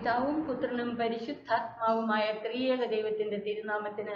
പിതാവും പുത്രനും പരിശുദ്ധാത്മാവുമായ ത്രിയേക ദൈവത്തിന്റെ തിരുനാമത്തിന്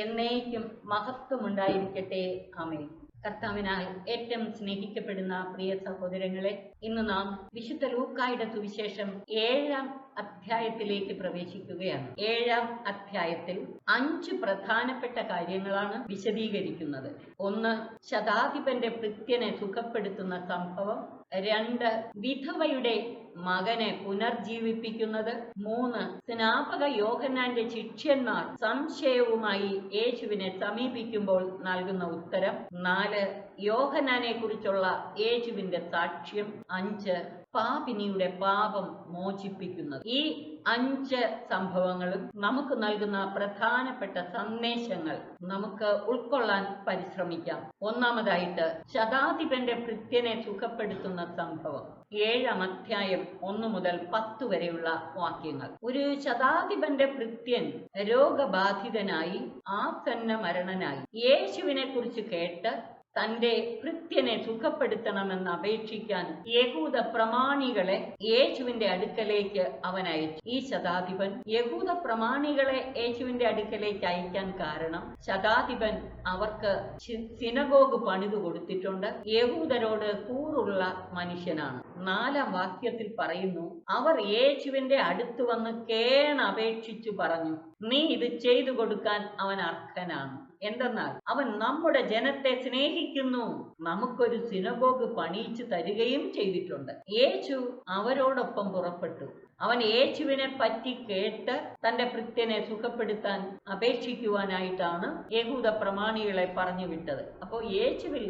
എന്നേക്കും മഹത്വമുണ്ടായിരിക്കട്ടെ. ആമേൻ. കർത്താവിനാൽ ഏറ്റവും സ്നേഹിക്കപ്പെടുന്ന പ്രിയ സഹോദരങ്ങളെ, ഇന്ന് നാം വിശുദ്ധ ലൂക്കായുടെ സുവിശേഷം 7-ാം അധ്യായത്തിലേക്ക് പ്രവേശിക്കുകയാണ്. 7-ാം അധ്യായത്തിൽ 5 പ്രധാനപ്പെട്ട കാര്യങ്ങളാണ് വിശദീകരിക്കുന്നത്. 1, ശതാധിപന്റെ ഭൃത്യനെ സുഖപ്പെടുത്തുന്ന സംഭവം. 2, വിധവയുടെ മകനെ പുനർജീവിപ്പിക്കുന്നത്. 3, സ്നാപക യോഹന്നാന്റെ ശിഷ്യന്മാർ സംശയവുമായി യേശുവിനെ സമീപിക്കുമ്പോൾ നൽകുന്ന ഉത്തരം. 4, യോഹന്നാനെ കുറിച്ചുള്ള യേശുവിന്റെ സാക്ഷ്യം. 5, പാപിനിയുടെ പാപം മോചിപ്പിക്കുന്നത്. ഈ 5 സംഭവങ്ങളും നമുക്ക് നൽകുന്ന പ്രധാനപ്പെട്ട സന്ദേശങ്ങൾ നമുക്ക് ഉൾക്കൊള്ളാൻ പരിശ്രമിക്കാം. ഒന്നാമതായിട്ട്, ശതാധിപന്റെ ഭൃത്യനെ സുഖപ്പെടുത്തുന്ന സംഭവം. 7-ാം അധ്യായം 1 മുതൽ 10 വരെയുള്ള വാക്യങ്ങൾ. ഒരു ശതാധിപന്റെ ഭൃത്യൻ രോഗബാധിതനായി ആസന്ന മരണനായി. യേശുവിനെ കുറിച്ച് കേട്ട് തന്റെ ഭൃത്യനെ സുഖപ്പെടുത്തണമെന്ന് അപേക്ഷിക്കാൻ യഹൂദ പ്രമാണികളെ യേശുവിന്റെ അടുക്കലേക്ക് അവൻ അയച്ചു. ഈ ശതാധിപൻ യഹൂദ പ്രമാണികളെ യേശുവിന്റെ അടുക്കലേക്ക് അയക്കാൻ കാരണം, ശതാധിപൻ അവർക്ക് സിനഗോഗ് പണിതു കൊടുത്തിട്ടുണ്ട്. യഹൂദരോട് കൂറുള്ള മനുഷ്യനാണ്. 4-ാം വാക്യത്തിൽ പറയുന്നു, അവർ യേശുവിന്റെ അടുത്ത് വന്ന് കേണപേക്ഷിച്ചു പറഞ്ഞു, നീ ഇത് ചെയ്തു കൊടുക്കാൻ അവൻ അർഹനാണ്. എന്തെന്നാൽ അവൻ നമ്മുടെ ജനത്തെ സ്നേഹിക്കുന്നു, നമുക്കൊരു സിനഗോഗ് പണിയിച്ചു തരികയും ചെയ്തിട്ടുണ്ട്. യേശു അവരോടൊപ്പം പുറപ്പെട്ടു. അവൻ യേശുവിനെ പറ്റി കേട്ട് തന്റെ ഭൃത്യനെ സുഖപ്പെടുത്താൻ അപേക്ഷിക്കുവാനായിട്ടാണ് യഹൂദ പ്രമാണികളെ പറഞ്ഞു വിട്ടത്. അപ്പോൾ യേശുവിൽ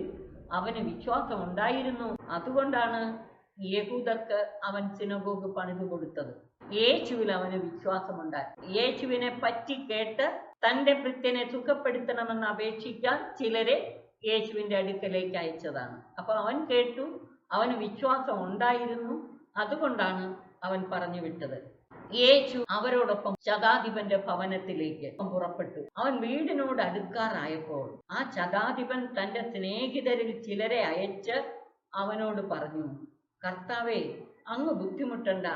അവന് വിശ്വാസം ഉണ്ടായിരുന്നു. അതുകൊണ്ടാണ് യഹൂദർക്ക് അവൻ സിനഗോഗ് പണിതു കൊടുത്തത്. യേശുവിൽ അവന് വിശ്വാസമുണ്ടായി. യേശുവിനെ പറ്റി കേട്ട് തന്റെ ഭൃത്യനെ സുഖപ്പെടുത്തണമെന്ന് അപേക്ഷിക്കാൻ ചിലരെ യേശുവിന്റെ അടുക്കലേക്ക് അയച്ചതാണ്. അപ്പൊ അവൻ കേട്ടു, അവന് വിശ്വാസം ഉണ്ടായിരുന്നു. അതുകൊണ്ടാണ് അവൻ പറഞ്ഞു വിട്ടത്. യേശു അവരോടൊപ്പം ശതാധിപന്റെ ഭവനത്തിലേക്ക് പുറപ്പെട്ടു. അവൻ വീടിനോട് അടുക്കാറായപ്പോൾ ആ ശതാധിപൻ തന്റെ സ്നേഹിതരിൽ ചിലരെ അയച്ച് അവനോട് പറഞ്ഞു, കർത്താവേ, അങ്ങ് ബുദ്ധിമുട്ടണ്ട.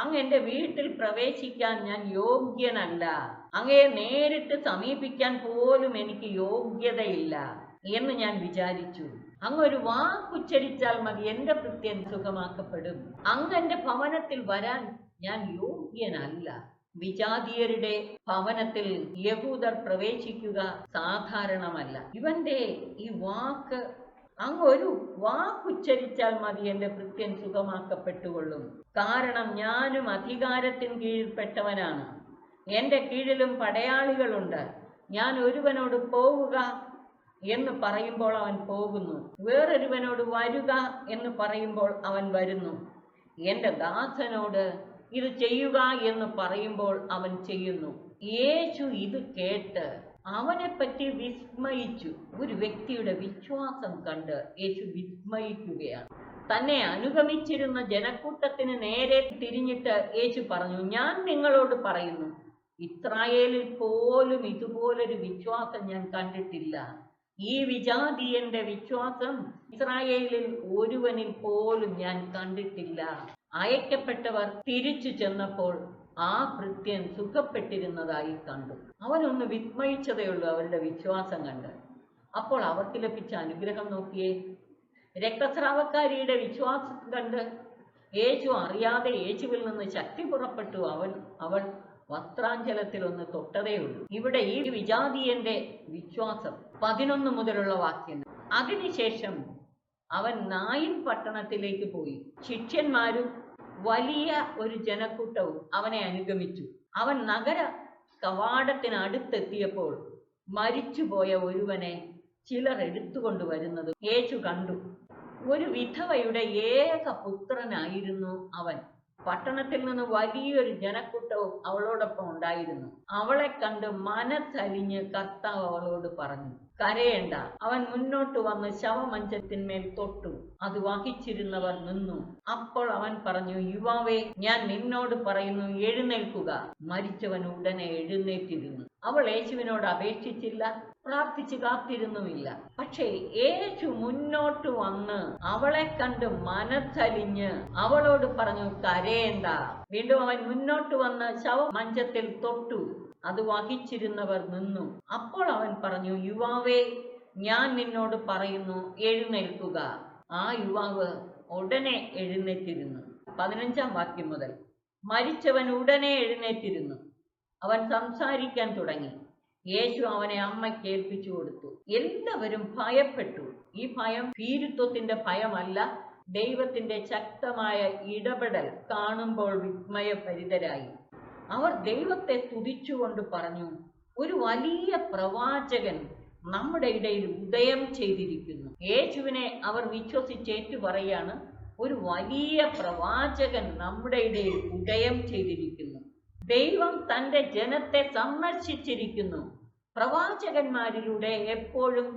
അങ്ങ് എന്റെ വീട്ടിൽ പ്രവേശിക്കാൻ ഞാൻ യോഗ്യനല്ല. അങ്ങയെ നേരിട്ട് സമീപിക്കാൻ പോലും എനിക്ക് യോഗ്യതയില്ല എന്ന് ഞാൻ വിചാരിച്ചു. അങ്ങ് ഒരു വാക്കുച്ചരിച്ചാൽ മതി, എന്റെ ഭൃത്യൻ സുഖമാക്കപ്പെടും. അങ്ങ് എന്റെ ഭവനത്തിൽ വരാൻ ഞാൻ യോഗ്യനല്ല. വിജാതീയരുടെ ഭവനത്തിൽ യഹൂദർ പ്രവേശിക്കുക സാധാരണമല്ല. ഇവന്റെ ഈ വാക്ക്, അങ്ങ് ഒരു വാക്കുച്ചരിച്ചാൽ മതി, എന്റെ ഭൃത്യൻ സുഖമാക്കപ്പെട്ടുകൊള്ളും. കാരണം ഞാനും അധികാരത്തിന് കീഴ്പ്പെട്ടവനാണ്, എന്റെ കീഴിലും പടയാളികളുണ്ട്. ഞാൻ ഒരുവനോട് പോവുക എന്ന് പറയുമ്പോൾ അവൻ പോകുന്നു, വേറൊരുവനോട് വരുക എന്ന് പറയുമ്പോൾ അവൻ വരുന്നു. എന്റെ ദാസനോട് ഇത് ചെയ്യുക എന്ന് പറയുമ്പോൾ അവൻ ചെയ്യുന്നു. യേശു ഇത് കേട്ട് അവനെപ്പറ്റി വിസ്മയിച്ചു. ഒരു വ്യക്തിയുടെ വിശ്വാസം കണ്ട് യേശു വിസ്മയിക്കുകയാണ്. തന്നെ അനുഗമിച്ചിരുന്ന ജനക്കൂട്ടത്തിന് നേരെ തിരിഞ്ഞിട്ട് യേശു പറഞ്ഞു, ഞാൻ നിങ്ങളോട് പറയുന്നു, ഇസ്രായേലിൽ പോലും ഇതുപോലൊരു വിശ്വാസം ഞാൻ കണ്ടിട്ടില്ല. ഈ വിജാതീയന്റെ വിശ്വാസം ഇസ്രായേലിൽ ഒരുവനിൽ പോലും ഞാൻ കണ്ടിട്ടില്ല. അയക്കപ്പെട്ടവർ തിരിച്ചു ചെന്നപ്പോൾ ആ ഭൃത്യൻ സുഖപ്പെട്ടിരുന്നതായി കണ്ടു. അവനൊന്ന് വിസ്മയിച്ചതേ ഉള്ളൂ അവരുടെ വിശ്വാസം കണ്ട്. അപ്പോൾ അവർക്ക് ലഭിച്ച അനുഗ്രഹം നോക്കിയേ. രക്തസ്രാവക്കാരിയുടെ വിശ്വാസം കണ്ട് യേശു അറിയാതെ യേശുവിൽ നിന്ന് ശക്തി പുറപ്പെട്ടു. അവൾ വസ്ത്രാഞ്ചലത്തിൽ ഒന്ന് തൊട്ടതേ ഉള്ളൂ. ഇവിടെ ഈ വിജാതീയന്റെ വിശ്വാസം 11 മുതലുള്ള വാക്യങ്ങൾ. അതിനുശേഷം അവൻ നായിൻ പട്ടണത്തിലേക്ക് പോയി. ശിഷ്യന്മാരും വലിയ ഒരു ജനക്കൂട്ടവും അവനെ അനുഗമിച്ചു. അവൻ നഗര കവാടത്തിനടുത്തെത്തിയപ്പോൾ മരിച്ചുപോയ ഒരുവനെ ചിലർ എടുത്തുകൊണ്ടുവരുന്നത് യേശു കണ്ടു. ഒരു വിധവയുടെ ഏക പുത്രനായിരുന്നു അവൻ. പട്ടണത്തിൽ നിന്ന് വലിയൊരു ജനക്കൂട്ടവും അവളോടൊപ്പം ഉണ്ടായിരുന്നു. അവളെ കണ്ട് മനസ്സലിഞ്ഞ് കർത്താവ് അവളോട് പറഞ്ഞു, കരയേണ്ട. അവൻ മുന്നോട്ട് വന്ന് ശവമഞ്ചത്തിന്മേൽ തൊട്ടു. അത് വഹിച്ചിരുന്നവർ നിന്നു. അപ്പോൾ അവൻ പറഞ്ഞു, യുവാവേ, ഞാൻ നിന്നോട് പറയുന്നു, എഴുന്നേൽക്കുക. മരിച്ചവൻ ഉടനെ എഴുന്നേറ്റിരുന്നു. അവൾ യേശുവിനോട് അപേക്ഷിച്ചില്ല, പ്രാർത്ഥിച്ച് കാത്തിരുന്നുമില്ല. പക്ഷേ യേശു മുന്നോട്ട് വന്ന് അവളെ കണ്ട് മനസ്സലിഞ്ഞ് അവളോട് പറഞ്ഞു, കരയേണ്ട. വീണ്ടും അവൻ മുന്നോട്ട് വന്ന് ശവമഞ്ചത്തിൽ തൊട്ടു. അത് വഹിച്ചിരുന്നവർ നിന്നു. അപ്പോൾ അവൻ പറഞ്ഞു, യുവാവേ, ഞാൻ നിന്നോട് പറയുന്നു, എഴുന്നേൽക്കുക. ആ യുവാവ് ഉടനെ എഴുന്നേറ്റിരുന്നു. 15-ാം വാക്യം മുതൽ. മരിച്ചവൻ ഉടനെ എഴുന്നേറ്റിരുന്നു. അവൻ സംസാരിക്കാൻ തുടങ്ങി. യേശു അവനെ അമ്മയ്ക്ക് ഏൽപ്പിച്ചു കൊടുത്തു. എല്ലാവരും ഭയപ്പെട്ടു. ഈ ഭയം ഭീരുത്വത്തിന്റെ ഭയമല്ല, ദൈവത്തിന്റെ ശക്തമായ ഇടപെടൽ കാണുമ്പോൾ വിസ്മയഭരിതരായി. അവർ ദൈവത്തെ സ്തുതിച്ചുകൊണ്ട് പറഞ്ഞു, ഒരു വലിയ പ്രവാചകൻ നമ്മുടെ ഇടയിൽ ഉദയം ചെയ്തിരിക്കുന്നു. യേശുവിനെ അവർ വിശ്വസിച്ചേറ്റു പറയാണ്, ഒരു വലിയ പ്രവാചകൻ നമ്മുടെ ഇടയിൽ ഉദയം ചെയ്തിരിക്കുന്നു. ദൈവം തന്റെ ജനത്തെ സന്ദർശിച്ചിരിക്കുന്നു. പ്രവാചകന്മാരിലൂടെ എപ്പോഴും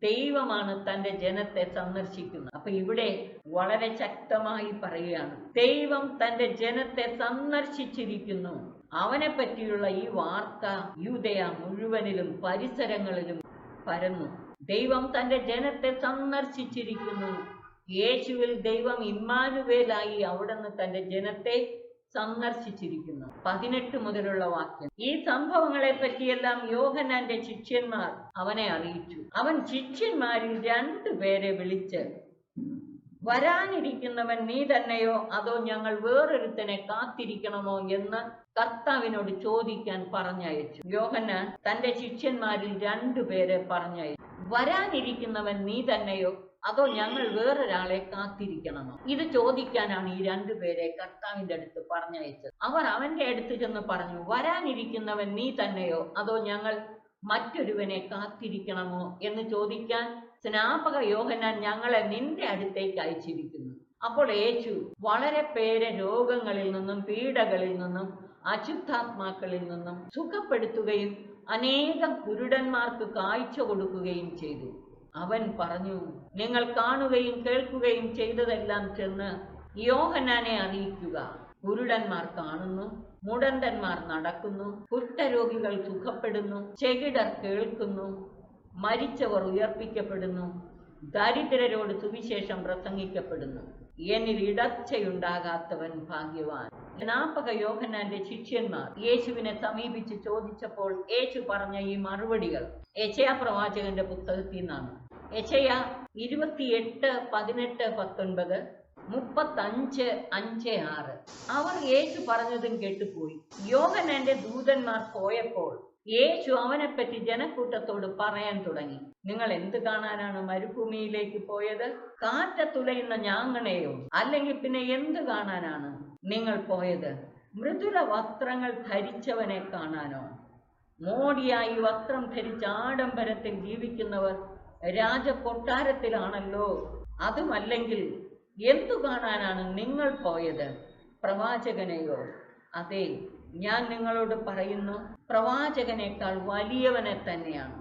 ദൈവമാണ് തന്റെ ജനത്തെ സന്ദർശിക്കുന്നത്. അപ്പൊ ഇവിടെ വളരെ ശക്തമായി പറയുകയാണ്, ദൈവം തന്റെ ജനത്തെ സന്ദർശിച്ചിരിക്കുന്നു. അവനെ പറ്റിയുള്ള ഈ വാർത്ത യൂദയ മുഴുവനിലും പരിസരങ്ങളിലും പരന്നു. ദൈവം തന്റെ ജനത്തെ സന്ദർശിച്ചിരിക്കുന്നു. യേശുവിൽ ദൈവം ഇമ്മാനുവേലായി അവിടുന്ന് തന്റെ ജനത്തെ സന്ദർശിച്ചിരിക്കുന്നു. 18 മുതലുള്ള വാക്യം. ഈ സംഭവങ്ങളെ പറ്റിയെല്ലാം യോഹന്നാന്റെ ശിഷ്യന്മാർ അവനെ അറിയിച്ചു. അവൻ ശിഷ്യന്മാരിൽ 2 പേരെ വിളിച്ച്, വരാനിരിക്കുന്നവൻ നീ തന്നെയോ അതോ ഞങ്ങൾ വേറൊരുത്തനെ കാത്തിരിക്കണമോ എന്ന് കർത്താവിനോട് ചോദിക്കാൻ പറഞ്ഞയച്ചു. യോഹന്നാൻ തന്റെ ശിഷ്യന്മാരിൽ 2 പേരെ പറഞ്ഞയച്ചു. വരാനിരിക്കുന്നവൻ നീ തന്നെയോ അതോ ഞങ്ങൾ വേറൊരാളെ കാത്തിരിക്കണമോ? ഇത് ചോദിക്കാനാണ് ഈ 2 പേരെ കർത്താവിന്റെ അടുത്ത് പറഞ്ഞയച്ചത്. അവർ അവന്റെ അടുത്ത് ചെന്ന് പറഞ്ഞു, വരാനിരിക്കുന്നവൻ നീ തന്നെയോ അതോ ഞങ്ങൾ മറ്റൊരുവനെ കാത്തിരിക്കണമോ എന്ന് ചോദിക്കാൻ സ്നാപക യോഹന്നാൻ ഞങ്ങളെ നിന്റെ അടുത്തേക്ക് അയച്ചിരിക്കുന്നു. അപ്പോൾ യേശു വളരെ പേരെ രോഗങ്ങളിൽ നിന്നും പീഡകളിൽ നിന്നും അശുദ്ധാത്മാക്കളിൽ നിന്നും സുഖപ്പെടുത്തുകയും അനേകം കുരുടന്മാർക്ക് കാഴ്ച കൊടുക്കുകയും ചെയ്തു. അവൻ പറഞ്ഞു, നിങ്ങൾ കാണുകയും കേൾക്കുകയും ചെയ്തതെല്ലാം ചെന്ന് യോഹന്നാനെ അറിയിക്കുക. കുരുടന്മാർ കാണുന്നു, മുടന്തന്മാർ നടക്കുന്നു, കുഷ്ഠരോഗികൾ സുഖപ്പെടുന്നു, ചെകിടർ കേൾക്കുന്നു, മരിച്ചവർ ഉയർപ്പിക്കപ്പെടുന്നു, ദരിദ്രരോട് സുവിശേഷം പ്രസംഗിക്കപ്പെടുന്നു. എന്നിൽ ഇടർച്ചയുണ്ടാകാത്തവൻ ഭാഗ്യവാൻ. സ്നാപക യോഹന്നാന്റെ ശിഷ്യന്മാർ യേശുവിനെ സമീപിച്ച് ചോദിച്ചപ്പോൾ യേശു പറഞ്ഞ ഈ മറുപടികൾ യെശയ്യാ പ്രവാചകന്റെ പുസ്തകത്തിൽ നിന്നാണ്. യെശയ്യാ 28, 18, 19, 35, 5, 6. അവർ യേശു പറഞ്ഞതും കേട്ടുപോയി. യോഹന്നാന്റെ ദൂതന്മാർ പോയപ്പോൾ യേശു അവനെപ്പറ്റി ജനക്കൂട്ടത്തോട് പറയാൻ തുടങ്ങി. നിങ്ങൾ എന്ത് കാണാനാണ് മരുഭൂമിയിലേക്ക് പോയത്? കാറ്റത്തുലയുന്ന ഞാങ്ങണയോ? അല്ലെങ്കിൽ പിന്നെ എന്ത് കാണാനാണ് നിങ്ങൾ പോയത്? മൃദുല വസ്ത്രങ്ങൾ ധരിച്ചവനെ കാണാനോ? മോടിയായി വസ്ത്രം ധരിച്ച ആഡംബരത്തിൽ ജീവിക്കുന്നവർ രാജകൊട്ടാരത്തിലാണല്ലോ. അതുമല്ലെങ്കിൽ എന്തു കാണാനാണ് നിങ്ങൾ പോയത്? പ്രവാചകനെയോ? അതെ, ഞാൻ നിങ്ങളോട് പറയുന്നു, പ്രവാചകനേക്കാൾ വലിയവനെ തന്നെയാണ്.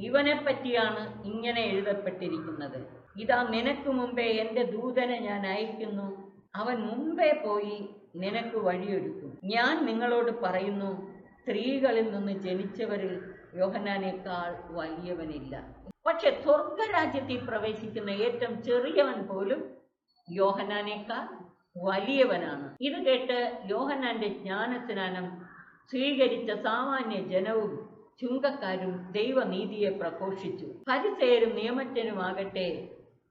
ഇവനെ പറ്റിയാണ് ഇങ്ങനെ എഴുതപ്പെട്ടിരിക്കുന്നത്. ഇതാ, നിനക്ക് മുമ്പേ എൻ്റെ ദൂതനെ ഞാൻ അയക്കുന്നു. അവൻ മുമ്പേ പോയി നിനക്ക് വഴിയൊരുക്കും. ഞാൻ നിങ്ങളോട് പറയുന്നു, സ്ത്രീകളിൽ നിന്ന് ജനിച്ചവരിൽ യോഹന്നാനേക്കാൾ വലിയവനില്ല. പക്ഷെ സ്വർഗരാജ്യത്തിൽ പ്രവേശിക്കുന്ന ഏറ്റവും ചെറിയവൻ പോലും യോഹന്നാനേക്കാൾ വലിയവനാണ്. ഇത് കേട്ട് യോഹന്നാന്റെ ജ്ഞാനസ്നാനം സ്വീകരിച്ച സാമാന്യ ജനവും ചുങ്കക്കാരും ദൈവനീതിയെ പ്രഘോഷിച്ചു. ഫരിസേയരും നിയമജ്ഞരുമാകട്ടെ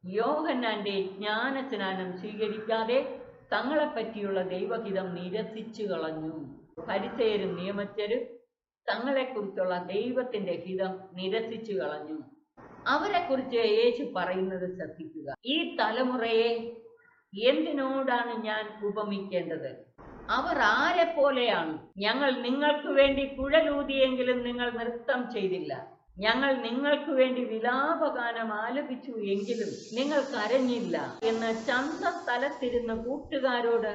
യോഹന്നാന്റെ ജ്ഞാനസ്നാനം സ്വീകരിക്കാതെ തങ്ങളെപ്പറ്റിയുള്ള ദൈവഹിതം നിരസിച്ചു കളഞ്ഞു. ഫരിസേയരും നിയമജ്ഞരും തങ്ങളെക്കുറിച്ചുള്ള ദൈവത്തിന്റെ ഹിതം നിരസിച്ചു കളഞ്ഞു. അവരെക്കുറിച്ച് യേശു പറയുന്നത് ശ്രദ്ധിക്കുക. ഈ തലമുറയെ എന്തിനോടാണ് ഞാൻ ഉപമിക്കേണ്ടത്? അവർ ആരെ പോലെയാണ്? ഞങ്ങൾ നിങ്ങൾക്ക് വേണ്ടി കുഴലൂതിയെങ്കിലും നിങ്ങൾ നൃത്തം ചെയ്തില്ല. ഞങ്ങൾ നിങ്ങൾക്ക് വേണ്ടി വിലാപഗാനം ആലപിച്ചു എങ്കിലും നിങ്ങൾ കരഞ്ഞില്ല എന്ന് ചന്തസ്ഥലത്തിരുന്ന് കൂട്ടുകാരോട്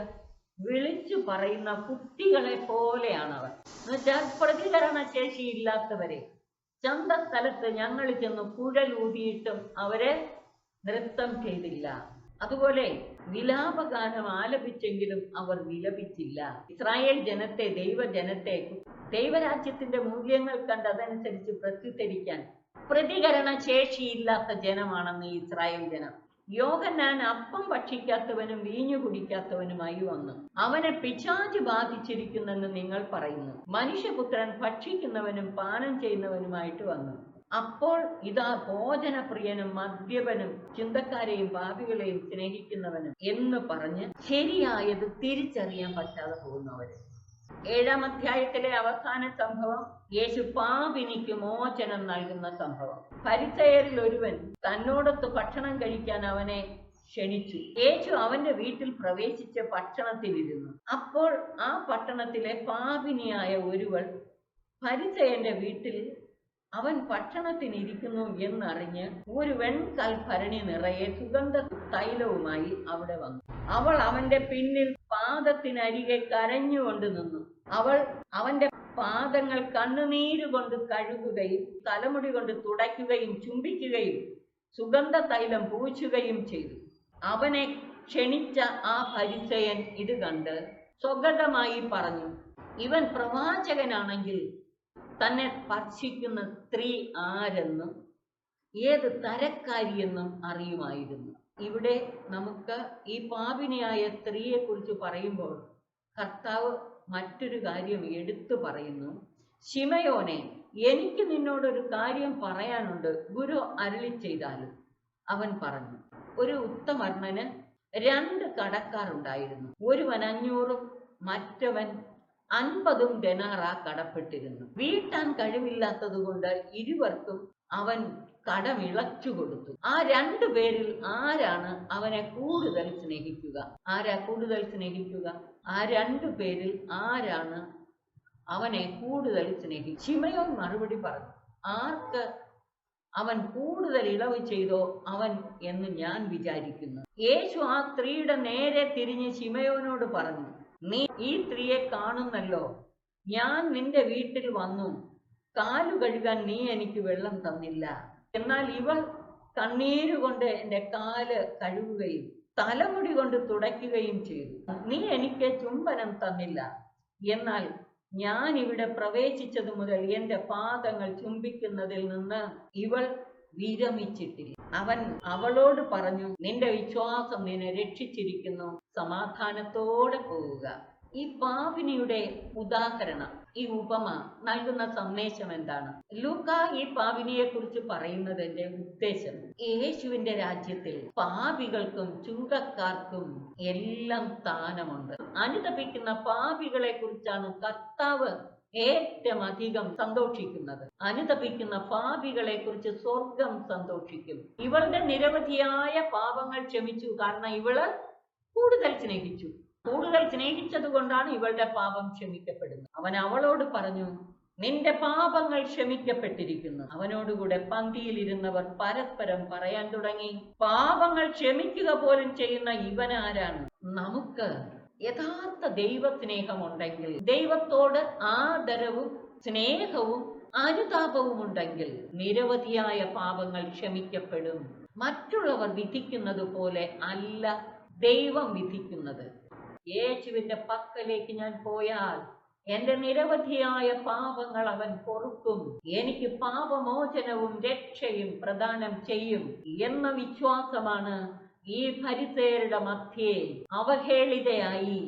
വിളിച്ചു പറയുന്ന കുട്ടികളെ പോലെയാണവർ. എന്നുവെച്ചാൽ പ്രതികരണ ശേഷിയില്ലാത്തവരെ. ചന്തസ്ഥലത്ത് ഞങ്ങൾ ചെന്ന് കുഴലൂതിയിട്ടും അവരെ നൃത്തം ചെയ്തില്ല. അതുപോലെ വിലാപഗാനം ആലപിച്ചെങ്കിലും അവർ വിലപിച്ചില്ല. ഇസ്രായേൽ ജനത്തെ, ദൈവജനത്തെ ദൈവരാജ്യത്തിന്റെ മൂല്യങ്ങൾ കണ്ട് അതനുസരിച്ച് പ്രത്യുത്തരിക്കാൻ പ്രതികരണ ശേഷിയില്ലാത്ത ജനമാണെന്ന് ഇസ്രായേൽ ജനം. യോഹന്നാൻ അപ്പം ഭക്ഷിക്കാത്തവനും വീഞ്ഞു കുടിക്കാത്തവനുമായി വന്നു. അവനെ പിശാച് ബാധിച്ചിരിക്കുന്നെന്ന് നിങ്ങൾ പറയുന്നു. മനുഷ്യപുത്രൻ ഭക്ഷിക്കുന്നവനും പാനം ചെയ്യുന്നവനുമായിട്ട് വന്നു. അപ്പോൾ ഇതാ ഭോജനപ്രിയനും മദ്യപനും ചിന്തക്കാരെയും പാപികളെയും സ്നേഹിക്കുന്നവനും എന്ന് പറഞ്ഞ് ശരിയായത് തിരിച്ചറിയാൻ പറ്റാതെ പോകുന്നവര്. 7-ാം അധ്യായത്തിലെ അവസാന സംഭവം യേശു പാപിനിക്ക് മോചനം നൽകുന്ന സംഭവം. ഫരിസയരിൽ ഒരുവൻ തന്നോടൊത്ത് ഭക്ഷണം കഴിക്കാൻ അവനെ ക്ഷണിച്ചു. യേശു അവന്റെ വീട്ടിൽ പ്രവേശിച്ച് ഭക്ഷണത്തിലിരുന്നു. അപ്പോൾ ആ പട്ടണത്തിലെ പാപിനിയായ ഒരുവൾ ഫരിസയന്റെ വീട്ടിൽ അവൻ ഭക്ഷണത്തിനിരിക്കുന്നു എന്നറിഞ്ഞ് ഒരു വെൺകൽഭരണി നിറയെ സുഗന്ധ തൈലവുമായി അവിടെ വന്നു. അവൾ അവന്റെ പിന്നിൽ പാദത്തിനരികെ കരഞ്ഞുകൊണ്ട് നിന്നു. അവൾ അവന്റെ പാദങ്ങൾ കണ്ണുനീരുകൊണ്ട് കഴുകുകയും തലമുടി കൊണ്ട് തുടയ്ക്കുകയും ചുംബിക്കുകയും സുഗന്ധ തൈലം പൂശുകയും ചെയ്തു. അവനെ ക്ഷണിച്ച ആ ഫരിസയൻ ഇത് കണ്ട് സ്വഗതമായി പറഞ്ഞു, ഇവൻ പ്രവാചകനാണെങ്കിൽ തന്നെ സ്പർശിക്കുന്ന സ്ത്രീ ആരെന്നും ഏത് തരക്കാരിയെന്നും അറിയുമായിരുന്നു. ഇവിടെ നമുക്ക് ഈ പാപിനിയായ സ്ത്രീയെ കുറിച്ച് പറയുമ്പോൾ കർത്താവ് മറ്റൊരു കാര്യം എടുത്തു പറയുന്നു. ശിമയോനെ, എനിക്ക് നിന്നോടൊരു കാര്യം പറയാനുണ്ട്, ഗുരു അരുളി ചെയ്താലും. അവൻ പറഞ്ഞു, ഒരു ഉത്തമർണന് 2 കടക്കാർ ഉണ്ടായിരുന്നു. ഒരുവൻ 500 മറ്റവൻ 50 denarii കടപ്പെട്ടിരുന്നു. വീട്ടാൻ കഴിവില്ലാത്തത് കൊണ്ട് ഇരുവർക്കും അവൻ കടമിളച്ചു കൊടുത്തു. ആ 2 പേരിൽ ആരാണ് അവനെ കൂടുതൽ സ്നേഹിക്കുക? ആരാ കൂടുതൽ സ്നേഹിക്കുക? ആ 2 പേരിൽ ആരാണ് അവനെ കൂടുതൽ സ്നേഹിക്കുക? ശിമയോൻ മറുപടി പറഞ്ഞു, ആർക്ക് അവൻ കൂടുതൽ ഇളവ് ചെയ്തോ അവൻ എന്ന് ഞാൻ വിചാരിക്കുന്നു. യേശു ആ സ്ത്രീയുടെ നേരെ തിരിഞ്ഞ് ശിമയോനോട് പറഞ്ഞു, നീ ഈ സ്ത്രീയെ കാണുന്നല്ലോ. ഞാൻ നിന്റെ വീട്ടിൽ വന്നു, കാലു കഴുകാൻ നീ എനിക്ക് വെള്ളം തന്നില്ല. എന്നാൽ ഇവൾ കണ്ണീരുകൊണ്ട് എൻ്റെ കാല് കഴുകുകയും തലമുടി കൊണ്ട് തുടയ്ക്കുകയും ചെയ്തു. നീ എനിക്ക് ചുംബനം തന്നില്ല. എന്നാൽ ഞാൻ ഇവിടെ പ്രവേശിച്ചതു മുതൽ എൻ്റെ പാദങ്ങൾ ചുംബിക്കുന്നതിൽ നിന്ന് ഇവൾ വിരമിച്ചിട്ടില്ല. അവൻ അവളോട് പറഞ്ഞു, നിന്റെ വിശ്വാസം നിന്നെ രക്ഷിച്ചിരിക്കുന്നു, സമാധാനത്തോടെ പോവുക. ഈ പാപിനിയുടെ ഉദാഹരണം, ഈ ഉപമ നൽകുന്ന സന്ദേശം എന്താണ്? ലൂക്കാ ഈ പാപിനിയെ കുറിച്ച് പറയുന്നതിന്റെ ഉദ്ദേശം, യേശുവിന്റെ രാജ്യത്തിൽ പാപികൾക്കും ചുങ്കക്കാർക്കും എല്ലാം സ്ഥാനമുണ്ട്. അനുതപിക്കുന്ന പാപികളെ കുറിച്ചാണ് കർത്താവ് ഏറ്റവും അധികം സന്തോഷിക്കുന്നത്. അനുതപിക്കുന്ന പാപികളെ കുറിച്ച് സ്വർഗം സന്തോഷിക്കും. ഇവളുടെ നിരവധിയായ പാപങ്ങൾ ക്ഷമിച്ചു. കാരണം ഇവള് കൂടുതൽ സ്നേഹിച്ചു. കൂടുതൽ സ്നേഹിച്ചത് കൊണ്ടാണ് ഇവളുടെ പാപം ക്ഷമിക്കപ്പെടുന്നത്. അവൻ അവളോട് പറഞ്ഞു, നിന്റെ പാപങ്ങൾ ക്ഷമിക്കപ്പെട്ടിരിക്കുന്നു. അവനോടുകൂടെ പന്തിയിലിരുന്നവർ പരസ്പരം പറയാൻ തുടങ്ങി, പാപങ്ങൾ ക്ഷമിക്കുക പോലും ചെയ്യുന്ന ഇവനാരാണ്? നമുക്ക് യഥാർത്ഥ ദൈവസ്നേഹമുണ്ടെങ്കിൽ, ദൈവത്തോട് ആദരവും സ്നേഹവും അനുതാപവും ഉണ്ടെങ്കിൽ നിരവധിയായ പാപങ്ങൾ ക്ഷമിക്കപ്പെടും. മറ്റുള്ളവർ വിധിക്കുന്നത് പോലെ അല്ല ദൈവം വിധിക്കുന്നത്. യേശുവിന്റെ പക്കലേക്ക് ഞാൻ പോയാൽ എന്റെ നിരവധിയായ പാപങ്ങൾ അവൻ പൊറുക്കും, എനിക്ക് പാപമോചനവും രക്ഷയും പ്രദാനം ചെയ്യും എന്ന വിശ്വാസമാണ് ഈ ഫരിസേയരുടെ മധ്യേ അവഹേളിതയായി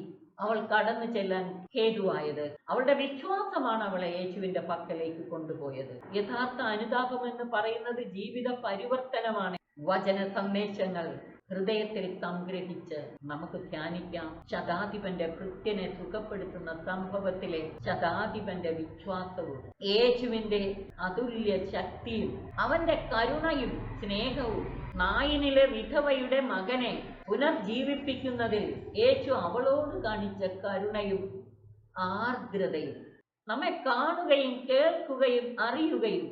അവൾ കടന്നു ചെല്ലാൻ ഹേതുവായത്. അവളുടെ വിശ്വാസമാണ് അവളെ യേശുവിന്റെ പക്കലേക്ക് കൊണ്ടുപോയത്. യഥാർത്ഥ അനുതാപം എന്ന് പറയുന്നത് ജീവിത പരിവർത്തനമാണ്. വചന സന്ദേശങ്ങൾ ഹൃദയത്തിൽ സംഗ്രഹിച്ച് നമുക്ക് ധ്യാനിക്കാം. ശതാധിപന്റെ ഭൃത്യനെ സുഖപ്പെടുത്തുന്ന സംഭവത്തിലെ ശതാധിപന്റെ വിശ്വാസവും യേശുവിന്റെ അതുല്യ ശക്തിയും അവന്റെ കരുണയും സ്നേഹവും നായിനിലെ വിധവയുടെ മകനെ പുനർജീവിപ്പിക്കുന്നതിൽ യേശു അവളോട് കാണിച്ച കരുണയും ആർദ്രതയും, നമ്മെ കാണുകയും കേൾക്കുകയും അറിയുകയും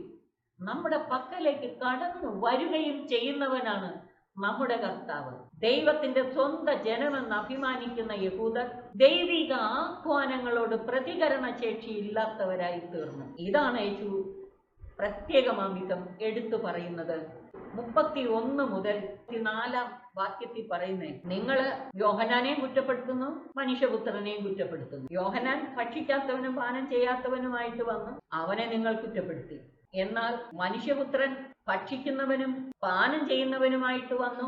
നമ്മുടെ പക്കലേക്ക് കടന്നു വരികയും ചെയ്യുന്നവനാണ് നമ്മുടെ കർത്താവ്. ദൈവത്തിന്റെ സ്വന്തം ജനമെന്ന് അഭിമാനിക്കുന്ന യഹൂദർ ദൈവിക ആഹ്വാനങ്ങളോട് പ്രതികരണ ശേഷി ഇല്ലാത്തവരായി തീർന്നു. ഇതാണ് യേശു പ്രത്യേകമാംവിധം എടുത്തു പറയുന്നത്. 31 മുതൽ 4 വാക്യത്തിൽ പറയുന്നേ, നിങ്ങള് യോഹന്നാനെയും കുറ്റപ്പെടുത്തുന്നു, മനുഷ്യപുത്രനെയും കുറ്റപ്പെടുത്തുന്നു. യോഹന്നാൻ ഭക്ഷിക്കാത്തവനും പാനം ചെയ്യാത്തവനുമായിട്ട് വന്നു, അവനെ നിങ്ങൾ കുറ്റപ്പെടുത്തി. എന്നാൽ മനുഷ്യപുത്രൻ ഭക്ഷിക്കുന്നവനും പാനം ചെയ്യുന്നവനുമായിട്ട് വന്നു.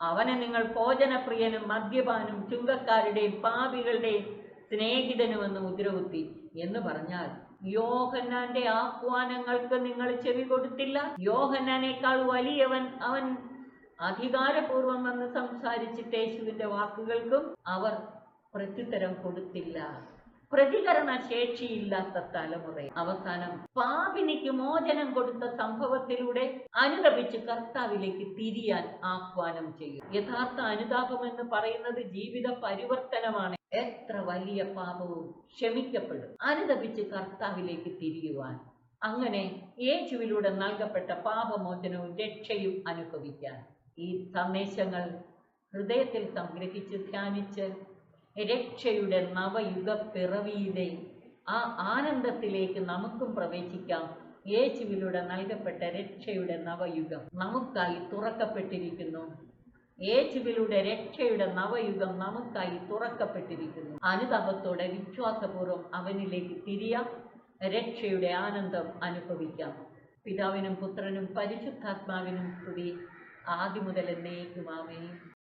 അവനെ നിങ്ങൾ ഭോജനപ്രിയനും മദ്യപാനും ചുങ്കക്കാരുടെയും പാപികളുടെയും സ്നേഹിതനുമെന്ന് മുദ്രകുത്തി എന്ന് പറഞ്ഞാൽ യോഹന്നാന്റെ ആഹ്വാനങ്ങൾക്ക് നിങ്ങൾ ചെവി കൊടുത്തില്ല. യോഹന്നാനേക്കാൾ വലിയവൻ അവൻ അധികാരപൂർവം വന്ന് സംസാരിച്ചിട്ട് യേശുവിന്റെ വാക്കുകൾക്കും അവർ പ്രത്യുത്തരം കൊടുത്തില്ല. പ്രതികരണ ശേഷിയില്ലാത്ത തലമുറ. അവസാനം പാപിനിക്ക് മോചനം കൊടുത്ത സംഭവത്തിലൂടെ അനുതപിച്ച് കർത്താവിലേക്ക് തിരിയാൻ ആഹ്വാനം ചെയ്യും. യഥാർത്ഥ അനുതാപം എന്ന് പറയുന്നത് ജീവിത പരിവർത്തനമാണ്. എത്ര വലിയ പാപവും ക്ഷമിക്കപ്പെടും. അനുതപിച്ച് കർത്താവിലേക്ക് തിരിയുവാൻ, അങ്ങനെ യേശുവിലൂടെ നൽകപ്പെട്ട പാപമോചനവും രക്ഷയും അനുഭവിക്കാൻ ഈ സന്ദേശങ്ങൾ ഹൃദയത്തിൽ സംഗ്രഹിച്ച് ധ്യാനിച്ച് രക്ഷയുടെ നവയുഗ പിറവിയിലെ ആ ആനന്ദത്തിലേക്ക് നമുക്കും പ്രവേശിക്കാം. യേശുവിലൂടെ നൽകപ്പെട്ട രക്ഷയുടെ നവയുഗം നമുക്കായി തുറക്കപ്പെട്ടിരിക്കുന്നു. യേശുവിലൂടെ രക്ഷയുടെ നവയുഗം നമുക്കായി തുറക്കപ്പെട്ടിരിക്കുന്നു. അനുതാപത്തോടെ വിശ്വാസപൂർവ്വം അവനിലേക്ക് തിരിയാം, രക്ഷയുടെ ആനന്ദം അനുഭവിക്കാം. പിതാവിനും പുത്രനും പരിശുദ്ധാത്മാവിനും സ്തുതി, ആദിമുതൽ എന്നേക്കും ആമേൻ.